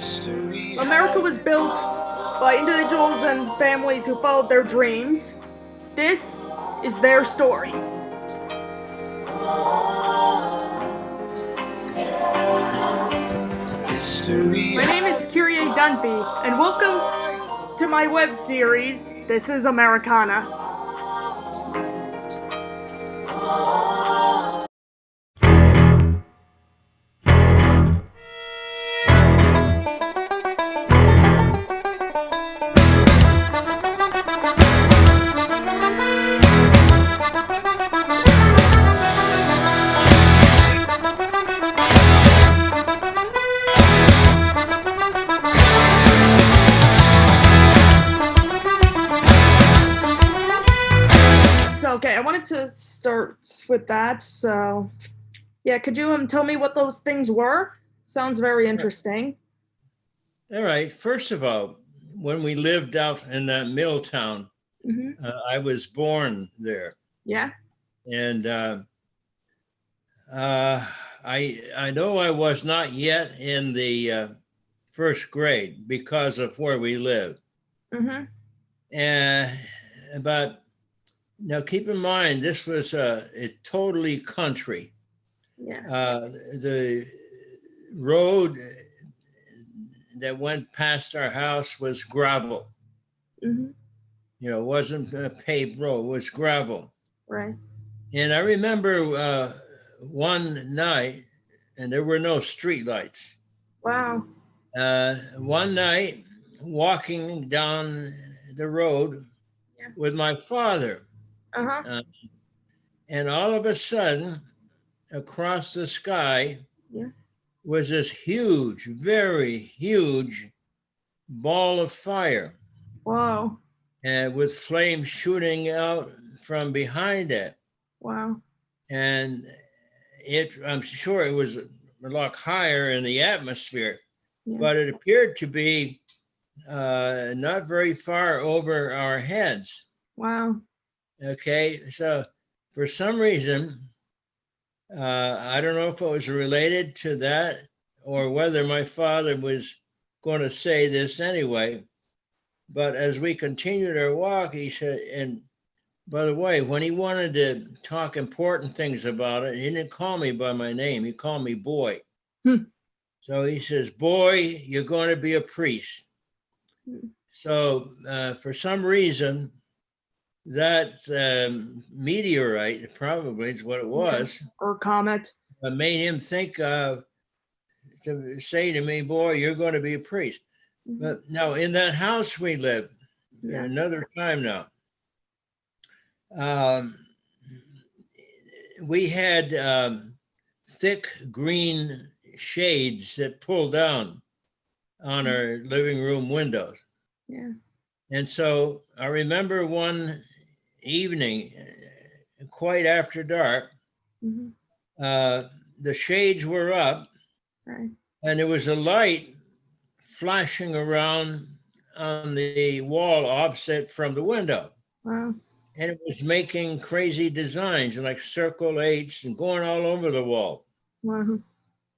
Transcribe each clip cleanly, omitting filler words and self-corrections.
America was built by individuals and families who followed their dreams. This is their story. My name is Kyrie Dunphy, and welcome to my web series, This is Americana. Okay, I wanted to start with that. So, yeah, could you tell me what those things were? Sounds very interesting. All right. First of all, when we lived out in that mill town, I was born there. Yeah. And I know I was not yet in the first grade because of where we lived. But now keep in mind, this was a totally country. Yeah. The road that went past our house was gravel. You know, it wasn't a paved road, it was gravel. Right. And I remember one night, and there were no street lights. Wow. One night, walking down the road with my father. And all of a sudden, across the sky was this huge, very huge ball of fire. Wow. And with flames shooting out from behind it. Wow. And I'm sure it was a lot higher in the atmosphere, but it appeared to be not very far over our heads. Wow. Okay, so for some reason, I don't know if it was related to that or whether my father was going to say this anyway, but as we continued our walk, he said, and by the way, when he wanted to talk important things about it, he didn't call me by my name. He called me boy. So he says, boy, you're going to be a priest. So for some reason, that meteorite, probably is what it was. Or comet. Made him think to say to me, boy, you're going to be a priest. But now in that house we lived, another time now, we had thick green shades that pulled down on our living room windows. Yeah. And so I remember one evening, quite after dark, the shades were up, and there was a light flashing around on the wall opposite from the window. Wow. And it was making crazy designs like circle eights and going all over the wall. Wow.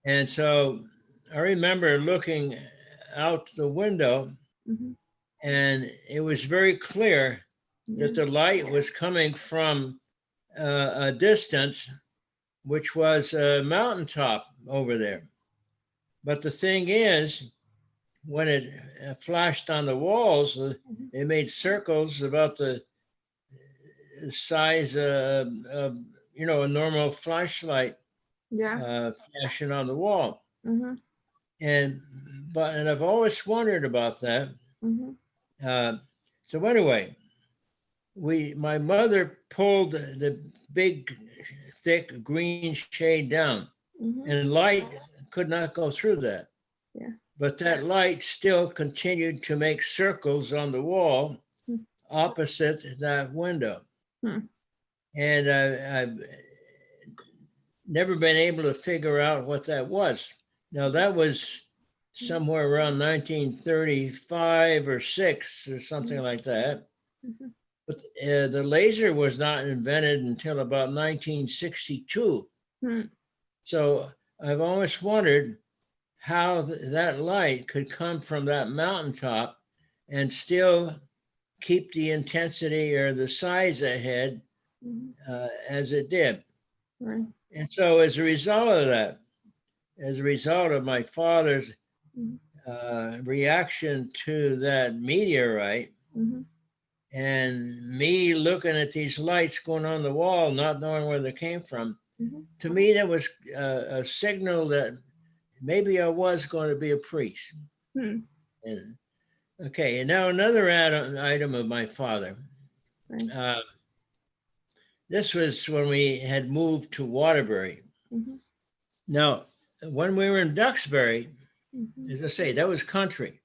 And so I remember looking out the window, and it was very clear that the light was coming from a distance, which was a mountaintop over there. But the thing is, when it flashed on the walls, it made circles about the size of a normal flashlight flashing on the wall. And I've always wondered about that. So anyway, my mother pulled the big, thick green shade down, and light could not go through that. But that light still continued to make circles on the wall opposite that window. And I've never been able to figure out what that was. Now, that was somewhere around 1935 or 6 or something like that. But the laser was not invented until about 1962. So I've always wondered how that light could come from that mountaintop and still keep the intensity or the size ahead as it did. Right. And so as a result of that, as a result of my father's reaction to that meteorite, and me looking at these lights going on the wall, not knowing where they came from, to me, that was a signal that maybe I was going to be a priest. And, okay, and now another item of my father. Right. This was when we had moved to Waterbury. Now, when we were in Duxbury, as I say, that was country.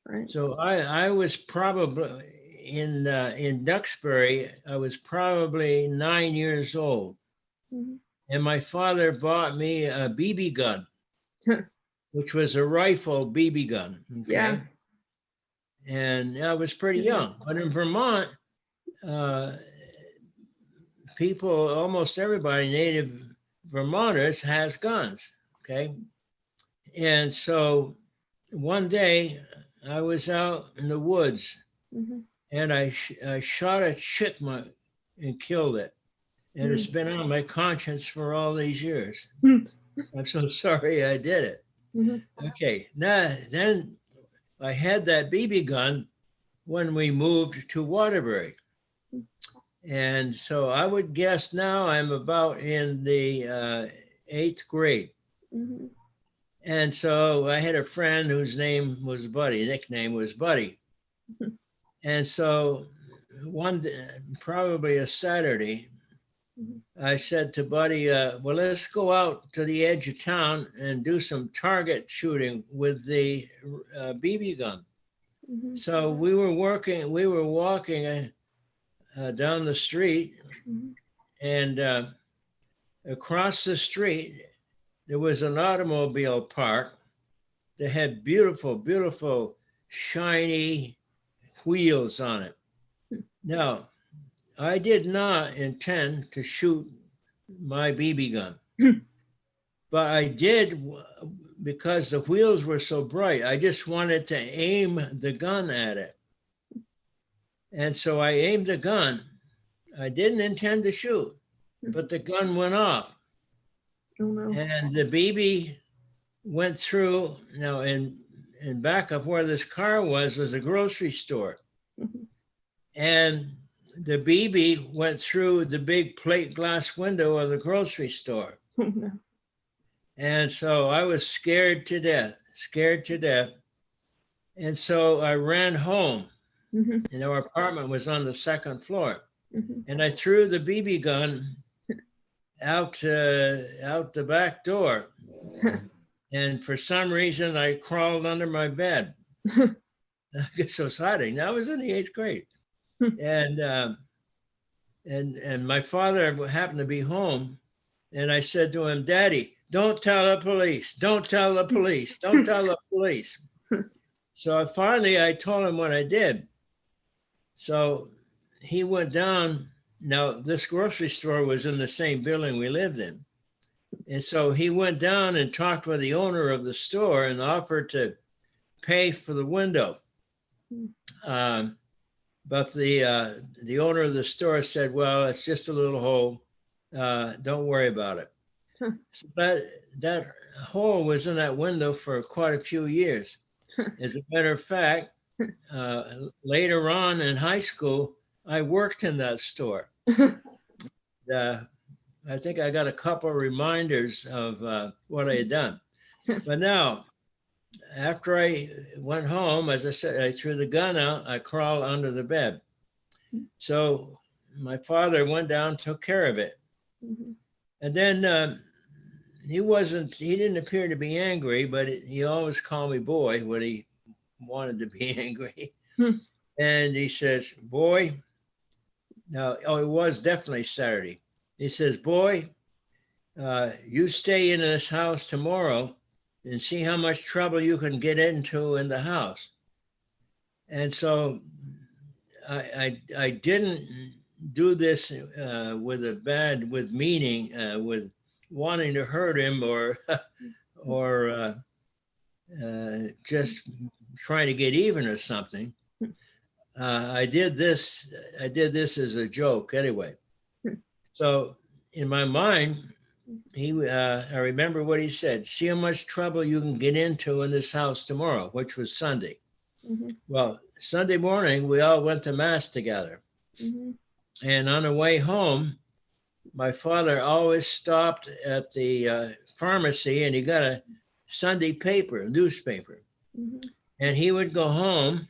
Right. So I was probably in Duxbury, I was probably 9 years old. And my father bought me a BB gun, which was a rifle BB gun. Okay? Yeah. And I was pretty young. But in Vermont, people, almost everybody, native Vermonters, has guns. Okay. And so one day I was out in the woods and I shot a chipmunk and killed it. And it's been on my conscience for all these years. I'm so sorry I did it. Okay. Now, then I had that BB gun when we moved to Waterbury. And so I would guess now I'm about in the 8th grade. And so I had a friend whose name was Buddy, nickname was Buddy. And so one day, probably a Saturday, I said to Buddy, well, let's go out to the edge of town and do some target shooting with the BB gun. So we were walking down the street, and across the street, there was an automobile park that had beautiful, beautiful, shiny wheels on it. Now, I did not intend to shoot my BB gun, but I did because the wheels were so bright. I just wanted to aim the gun at it. And so I aimed the gun. I didn't intend to shoot, but the gun went off. Oh, no. And the BB went through, in back of where this car was a grocery store. And the BB went through the big plate glass window of the grocery store. And so I was scared to death. And so I ran home. And our apartment was on the 2nd floor. And I threw the BB gun out the back door. And for some reason, I crawled under my bed. I guess I was hiding. I was in the 8th grade. And my father happened to be home. And I said to him, Daddy, don't tell the police. Don't tell the police. Don't tell the police. So finally, I told him what I did. So he went down. Now, this grocery store was in the same building we lived in. And so he went down and talked with the owner of the store and offered to pay for the window. But the owner of the store said, well, it's just a little hole. Don't worry about it. So that hole was in that window for quite a few years. As a matter of fact, later on in high school, I worked in that store. I think I got a couple of reminders of what I had done. But now, after I went home, as I said, I threw the gun out, I crawled under the bed. So my father went down, took care of it. And then he didn't appear to be angry, but he always called me boy when he wanted to be angry. And he says, boy, it was definitely Saturday. He says, boy, you stay in this house tomorrow and see how much trouble you can get into in the house. And so I didn't do this with meaning, with wanting to hurt him or just trying to get even or something. I did this as a joke anyway. So in my mind, I remember what he said: see how much trouble you can get into in this house tomorrow, which was Sunday. Mm-hmm. Well, Sunday morning, we all went to mass together. Mm-hmm. And on the way home, my father always stopped at the pharmacy and he got a Sunday paper, newspaper. Mm-hmm. And he would go home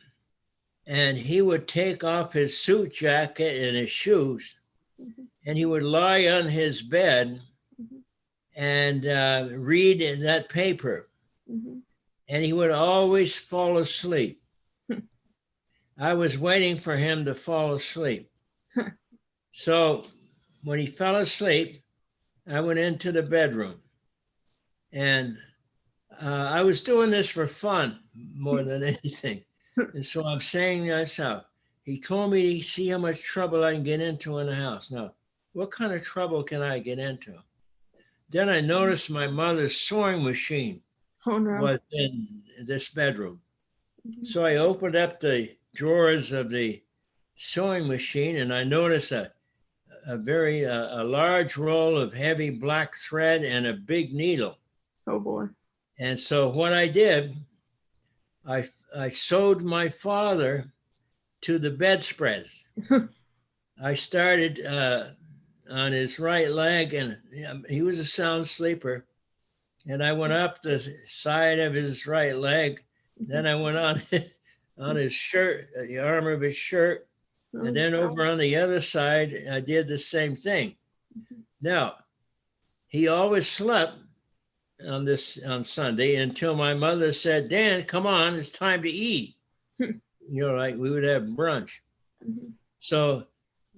and he would take off his suit jacket and his shoes, mm-hmm. and he would lie on his bed, mm-hmm. and read that paper. Mm-hmm. And he would always fall asleep. I was waiting for him to fall asleep. So when he fell asleep, I went into the bedroom. And I was doing this for fun more than anything. And so I'm saying to myself, he told me to see how much trouble I can get into in the house. Now, what kind of trouble can I get into? Then I noticed my mother's sewing machine was in this bedroom. Mm-hmm. So I opened up the drawers of the sewing machine and I noticed a very large roll of heavy black thread and a big needle. Oh boy. And so what I did, I sewed my father to the bedspreads. I started on his right leg, and he was a sound sleeper. And I went up the side of his right leg. Then I went on his shirt, the arm of his shirt. And then over on the other side, I did the same thing. Now, he always slept on Sunday until my mother said, Dan, come on, it's time to eat. Like we would have brunch. Mm-hmm. So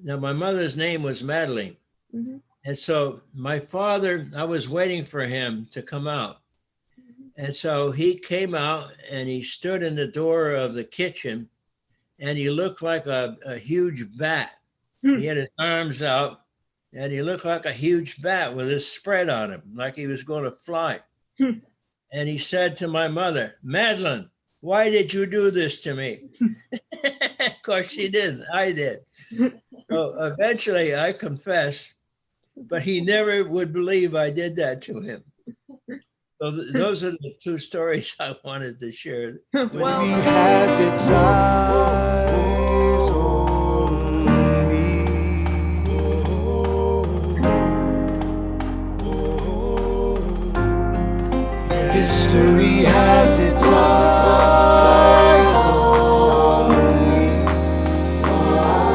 now my mother's name was Madeline. Mm-hmm. And so my father, I was waiting for him to come out. Mm-hmm. And so he came out and he stood in the door of the kitchen and he looked like a huge bat. Mm-hmm. He had his arms out and he looked like a huge bat with his spread on him, like he was going to fly. Mm-hmm. And he said to my mother, Madeline, why did you do this to me? Of course she didn't, I did. So eventually I confessed, but he never would believe I did that to him. So those are the two stories I wanted to share. Well, he has its eyes on me. History has its eyes.